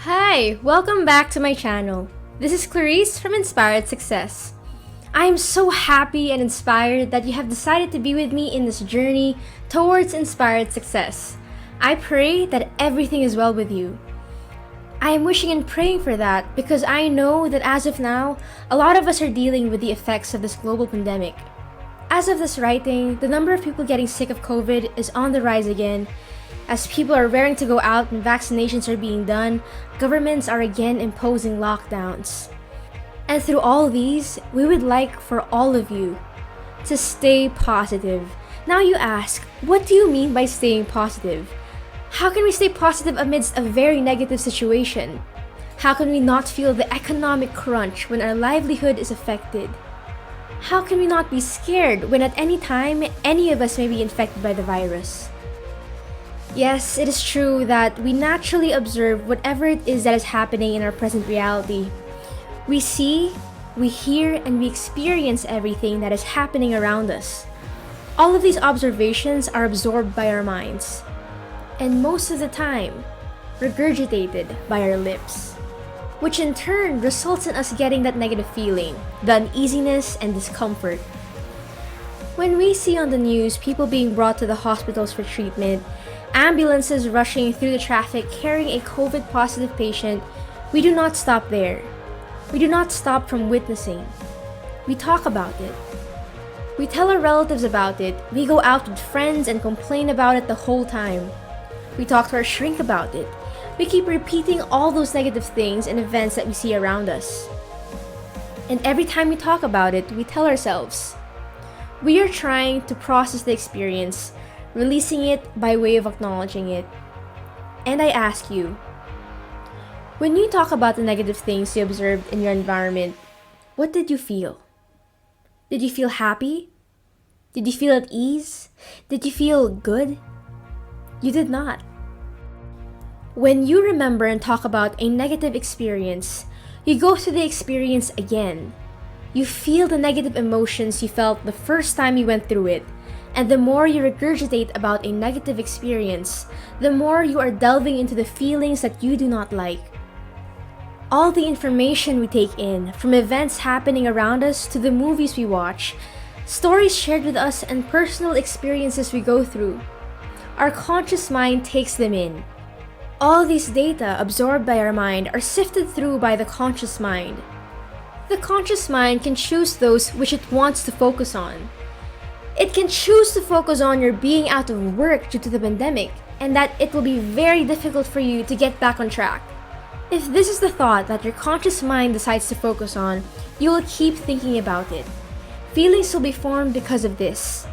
Hi, welcome back to my channel. This is Clarice from Inspired Success. I am so happy and inspired that you have decided to be with me in this journey towards inspired success. I pray that everything is well with you. I am wishing and praying for that because I know that as of now, a lot of us are dealing with the effects of this global pandemic. As of this writing, the number of people getting sick of COVID is on the rise again. As people are raring to go out and vaccinations are being done, governments are again imposing lockdowns. And through all these, we would like for all of you to stay positive. Now you ask, what do you mean by staying positive? How can we stay positive amidst a very negative situation? How can we not feel the economic crunch when our livelihood is affected? How can we not be scared when at any time any of us may be infected by the virus? Yes, it is true that we naturally observe whatever it is that is happening in our present reality. We see, we hear, and we experience everything that is happening around us. All of these observations are absorbed by our minds, and most of the time, regurgitated by our lips, which in turn results in us getting that negative feeling, the uneasiness and discomfort. When we see on the news people being brought to the hospitals for treatment, ambulances rushing through the traffic carrying a COVID-positive patient, we do not stop there. We do not stop from witnessing. We talk about it. We tell our relatives about it. We go out with friends and complain about it the whole time. We talk to our shrink about it. We keep repeating all those negative things and events that we see around us. And every time we talk about it, we tell ourselves, we are trying to process the experience, releasing it by way of acknowledging it. And I ask you, when you talk about the negative things you observed in your environment, what did you feel? Did you feel happy? Did you feel at ease? Did you feel good? You did not. When you remember and talk about a negative experience, you go through the experience again. You feel the negative emotions you felt the first time you went through it. And the more you regurgitate about a negative experience, the more you are delving into the feelings that you do not like. All the information we take in, from events happening around us to the movies we watch, stories shared with us and personal experiences we go through, our conscious mind takes them in. All these data absorbed by our mind are sifted through by the conscious mind. The conscious mind can choose those which it wants to focus on. It can choose to focus on your being out of work due to the pandemic, and that it will be very difficult for you to get back on track. If this is the thought that your conscious mind decides to focus on, you will keep thinking about it. Feelings will be formed because of this.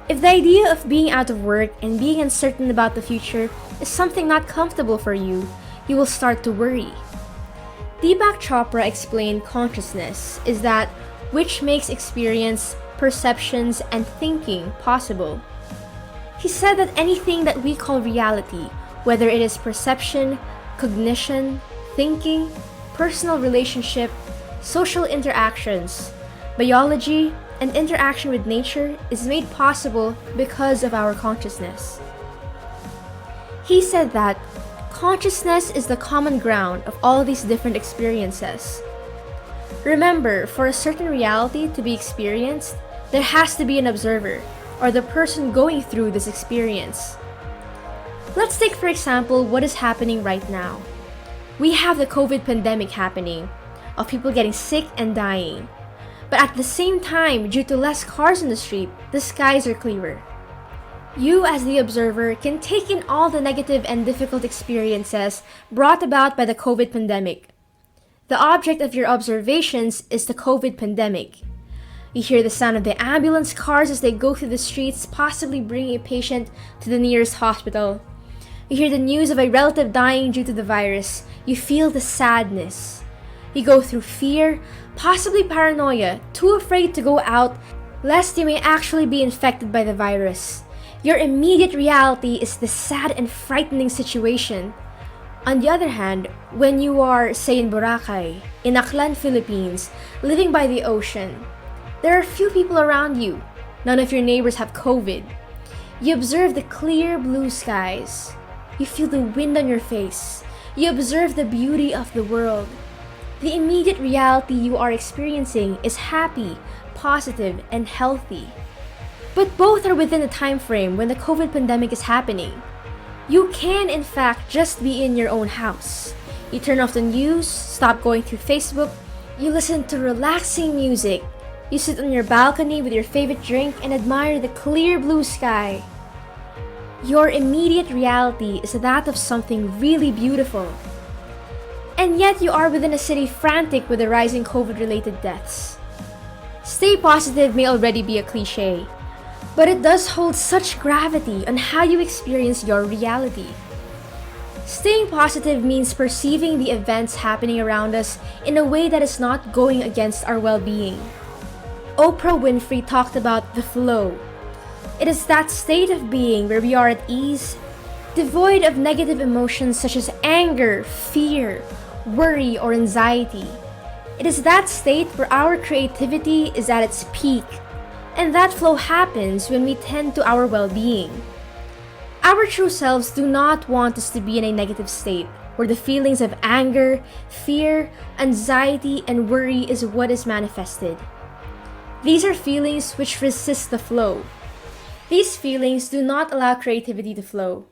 If the idea of being out of work and being uncertain about the future is something not comfortable for you, you will start to worry. Deepak Chopra explained consciousness is that which makes experience, perceptions, and thinking possible. He said that anything that we call reality, whether it is perception, cognition, thinking, personal relationship, social interactions, biology, and interaction with nature, is made possible because of our consciousness. He said that consciousness is the common ground of all these different experiences. Remember, for a certain reality to be experienced, there has to be an observer, or the person going through this experience. Let's take for example what is happening right now. We have the COVID pandemic happening, of people getting sick and dying. But at the same time, due to less cars in the street, the skies are clearer. You as the observer can take in all the negative and difficult experiences brought about by the COVID pandemic. The object of your observations is the COVID pandemic. You hear the sound of the ambulance cars as they go through the streets, possibly bringing a patient to the nearest hospital. You hear the news of a relative dying due to the virus. You feel the sadness. You go through fear, possibly paranoia, too afraid to go out lest you may actually be infected by the virus. Your immediate reality is the sad and frightening situation. On the other hand, when you are, say, in Boracay, in Aklan, Philippines, living by the ocean, there are few people around you. None of your neighbors have COVID. You observe the clear blue skies. You feel the wind on your face. You observe the beauty of the world. The immediate reality you are experiencing is happy, positive, and healthy. But both are within a time frame when the COVID pandemic is happening. You can, in fact, just be in your own house. You turn off the news, stop going through Facebook, you listen to relaxing music, you sit on your balcony with your favorite drink and admire the clear blue sky. Your immediate reality is that of something really beautiful. And yet you are within a city frantic with the rising COVID-related deaths. Stay positive may already be a cliche, but it does hold such gravity on how you experience your reality. Staying positive means perceiving the events happening around us in a way that is not going against our well-being. Oprah Winfrey talked about the flow. It is that state of being where we are at ease, devoid of negative emotions such as anger, fear, worry, or anxiety. It is that state where our creativity is at its peak, and that flow happens when we tend to our well-being. Our true selves do not want us to be in a negative state, where the feelings of anger, fear, anxiety, and worry is what is manifested. These are feelings which resist the flow. These feelings do not allow creativity to flow.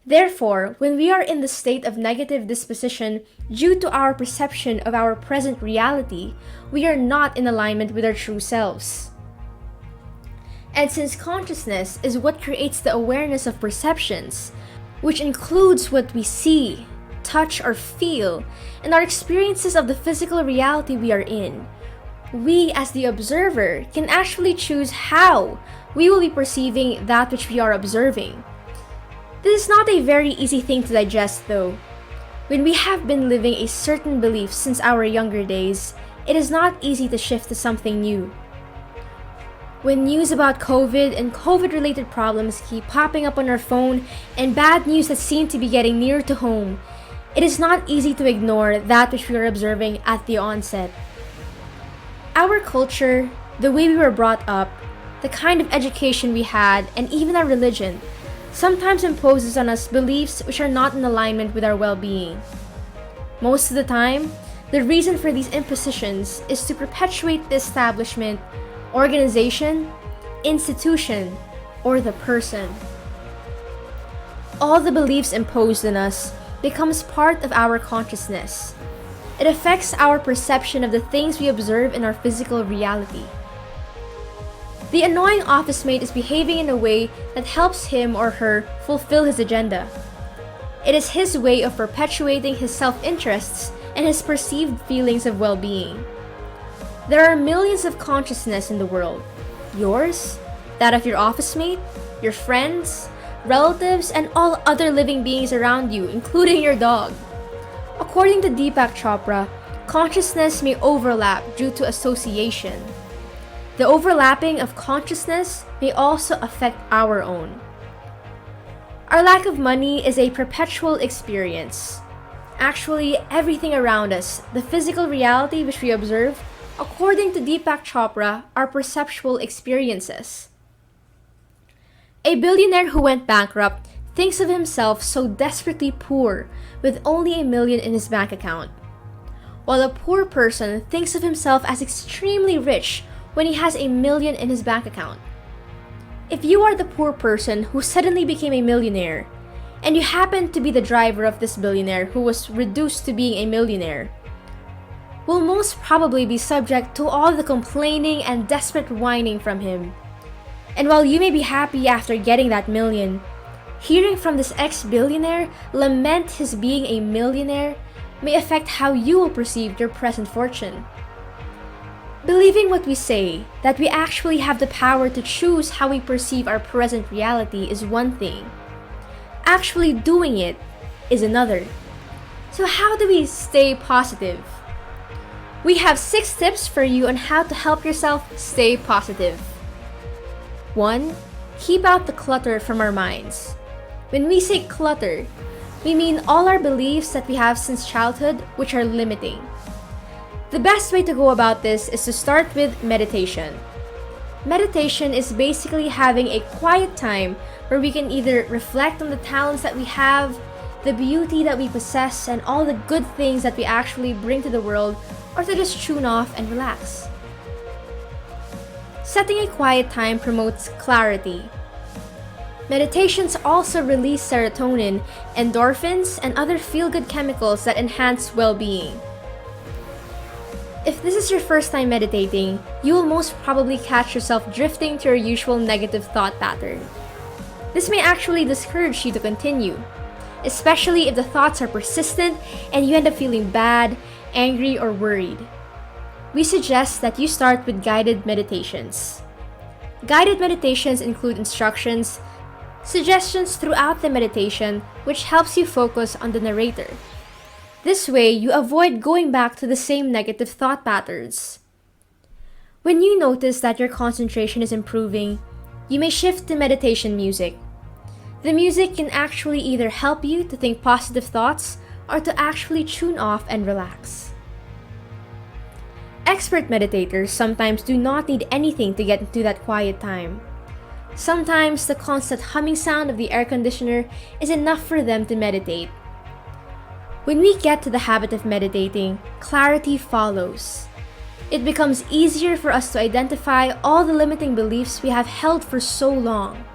Therefore, when we are in the state of negative disposition due to our perception of our present reality, we are not in alignment with our true selves. And since consciousness is what creates the awareness of perceptions, which includes what we see, touch, or feel, and our experiences of the physical reality we are in, we as the observer can actually choose how we will be perceiving that which we are observing. This is not a very easy thing to digest though. When we have been living a certain belief since our younger days, it is not easy to shift to something new. When news about COVID and COVID-related problems keep popping up on our phone and bad news that seem to be getting near to home, it is not easy to ignore that which we are observing at the onset. Our culture, the way we were brought up, the kind of education we had, and even our religion sometimes imposes on us beliefs which are not in alignment with our well-being. Most of the time, the reason for these impositions is to perpetuate the establishment, organization, institution, or the person. All the beliefs imposed on us becomes part of our consciousness. It affects our perception of the things we observe in our physical reality. The annoying office mate is behaving in a way that helps him or her fulfill his agenda. It is his way of perpetuating his self-interests and his perceived feelings of well-being. There are millions of consciousness in the world. Yours, that of your office mate, your friends, relatives, and all other living beings around you, including your dog. According to Deepak Chopra, consciousness may overlap due to association. The overlapping of consciousness may also affect our own. Our lack of money is a perpetual experience. Actually, everything around us, the physical reality which we observe, according to Deepak Chopra, are perceptual experiences. A billionaire who went bankrupt thinks of himself so desperately poor with only $1 million in his bank account, while a poor person thinks of himself as extremely rich when he has $1 million in his bank account. If you are the poor person who suddenly became a millionaire, and you happen to be the driver of this billionaire who was reduced to being a millionaire, will most probably be subject to all the complaining and desperate whining from him. And while you may be happy after getting that million, hearing from this ex-billionaire lament his being a millionaire may affect how you will perceive your present fortune. Believing what we say, that we actually have the power to choose how we perceive our present reality, is one thing. Actually doing it is another. So how do we stay positive? We have 6 tips for you on how to help yourself stay positive. 1. Keep out the clutter from our minds. When we say clutter, we mean all our beliefs that we have since childhood which are limiting. The best way to go about this is to start with meditation. Meditation is basically having a quiet time where we can either reflect on the talents that we have, the beauty that we possess, and all the good things that we actually bring to the world, or to just tune off and relax. Setting a quiet time promotes clarity. Meditations also release serotonin, endorphins, and other feel-good chemicals that enhance well-being. If this is your first time meditating, you will most probably catch yourself drifting to your usual negative thought pattern. This may actually discourage you to continue, especially if the thoughts are persistent and you end up feeling bad, angry, or worried. We suggest that you start with guided meditations. Guided meditations include instructions, suggestions throughout the meditation, which helps you focus on the narrator. This way, you avoid going back to the same negative thought patterns. When you notice that your concentration is improving, you may shift to meditation music. The music can actually either help you to think positive thoughts or to actually tune off and relax. Expert meditators sometimes do not need anything to get into that quiet time. Sometimes the constant humming sound of the air conditioner is enough for them to meditate. When we get to the habit of meditating, clarity follows. It becomes easier for us to identify all the limiting beliefs we have held for so long.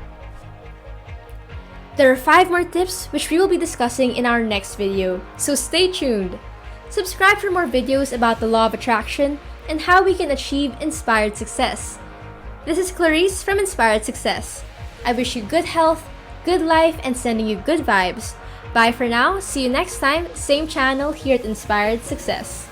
There are 5 more tips which we will be discussing in our next video, so stay tuned. Subscribe for more videos about the law of attraction and how we can achieve inspired success. This is Clarice from Inspired Success. I wish you good health, good life, and sending you good vibes. Bye for now. See you next time. Same channel here at Inspired Success.